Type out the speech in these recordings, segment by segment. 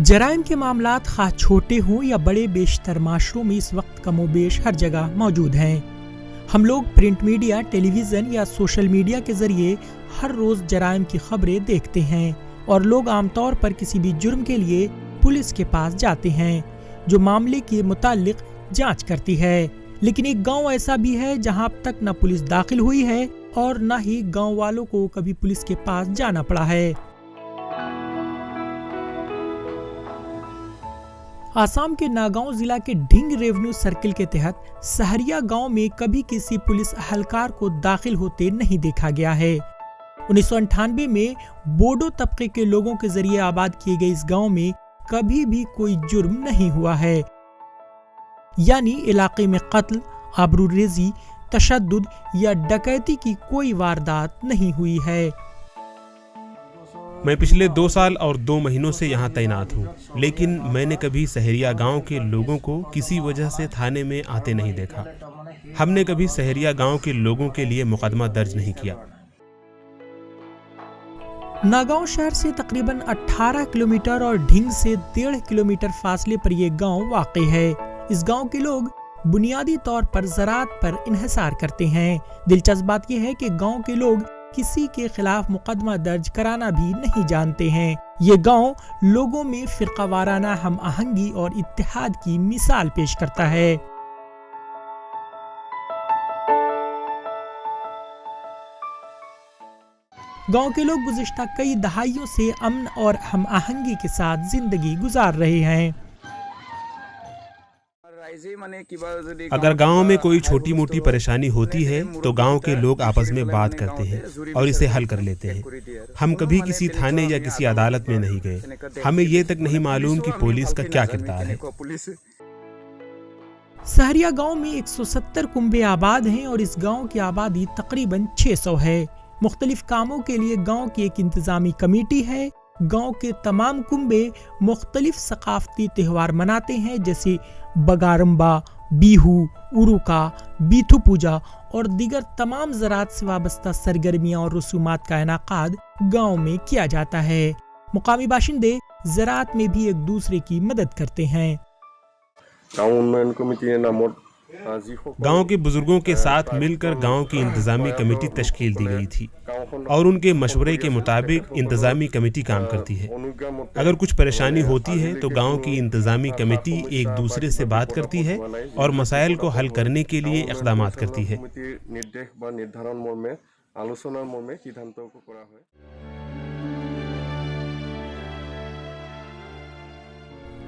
जराइम के मामलात खा छोटे हों या बड़े, बेशतर माशरों में इस वक्त कमोबेश हर जगह मौजूद हैं। हम लोग प्रिंट मीडिया, टेलीविज़न या सोशल मीडिया के ज़रिए हर रोज़ जराइम की खबरें देखते हैं और लोग आमतौर पर किसी भी जुर्म के लिए पुलिस के पास जाते हैं जो मामले के मुतालिक जांच करती है। लेकिन एक गांव ऐसा भी है जहां अब तक न पुलिस दाखिल हुई है और न ही गांव वालों को कभी पुलिस के पास जाना पड़ा है। आसाम के नागांव जिला के ढिंग रेवेन्यू सर्किल के तहत सहरिया गांव में कभी किसी पुलिस अहलकार को दाखिल होते नहीं देखा गया है। 1998 में बोडो तबके के लोगों के जरिए आबाद किए गए इस गांव में कभी भी कोई जुर्म नहीं हुआ है, यानी इलाके में कत्ल, आबरूरेजी, तशद्दुद या डकैती की कोई वारदात नहीं हुई है। मैं पिछले 2 साल और 2 महीनों से यहाँ तैनात हूँ, लेकिन मैंने कभी सहरिया गांव के लोगों को किसी वजह से थाने में आते नहीं देखा। हमने कभी सहरिया गांव के लोगों के लिए मुकदमा दर्ज नहीं किया। नागांव शहर से तकरीबन 18 किलोमीटर और ढिंग से 1.5 किलोमीटर फासले पर यह गांव वाक़ई है। इस गांव के लोग बुनियादी तौर पर ज़राअत पर इन्हिसार करते हैं। दिलचस्प बात यह है कि गांव के लोग किसी के खिलाफ मुकदमा दर्ज कराना भी नहीं जानते हैं। ये गांव लोगों में फिरकावाराना हम आहंगी और इत्तेहाद की मिसाल पेश करता है। गांव के लोग गुज़िश्ता कई दहाइयों से अमन और हम आहंगी के साथ जिंदगी गुजार रहे हैं। अगर गांव में कोई छोटी मोटी परेशानी होती है तो गांव के लोग आपस में बात करते हैं और इसे हल कर लेते हैं। हम कभी किसी थाने या किसी अदालत में नहीं गए। हमें ये तक नहीं मालूम कि पुलिस का क्या किरदार है। सहरिया गांव में 170 कुंबे आबाद हैं और इस गांव की आबादी तकरीबन 600 है। मुख्तलिफ कामों के लिए गांव की एक इंतजामी कमेटी है। गांव के तमाम कुंबे मुख्तलिफ सकाफती त्यौहार मनाते हैं, जैसे बगारम्बा, बीहू, उरुका, बीथू पूजा और दीगर तमाम ज़राअत से वाबस्ता सरगर्मियाँ और रसूमात का इनाकाद गांव में किया जाता है। मुकामी बाशिंदे ज़राअत में भी एक दूसरे की मदद करते हैं। गांव के बुजुर्गों के साथ मिलकर गांव की इंतजामी कमेटी तश्कील दी गई थी और उनके मशवरे के मुताबिक इंतजामी कमेटी काम करती है। अगर कुछ परेशानी होती है तो गांव की इंतजामी कमेटी एक दूसरे से बात करती है और मसाइल को हल करने के लिए इक़दाम करती है।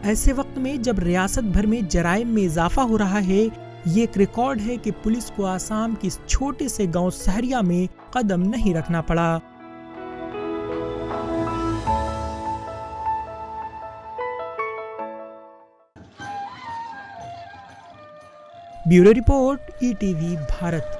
ऐसे वक्त में जब रियासत भर में जराइम में इजाफा हो रहा है, ये एक रिकॉर्ड है कि पुलिस को आसाम के इस छोटे से गांव सहरिया में कदम नहीं रखना पड़ा। Bureau report, ETV Bharat.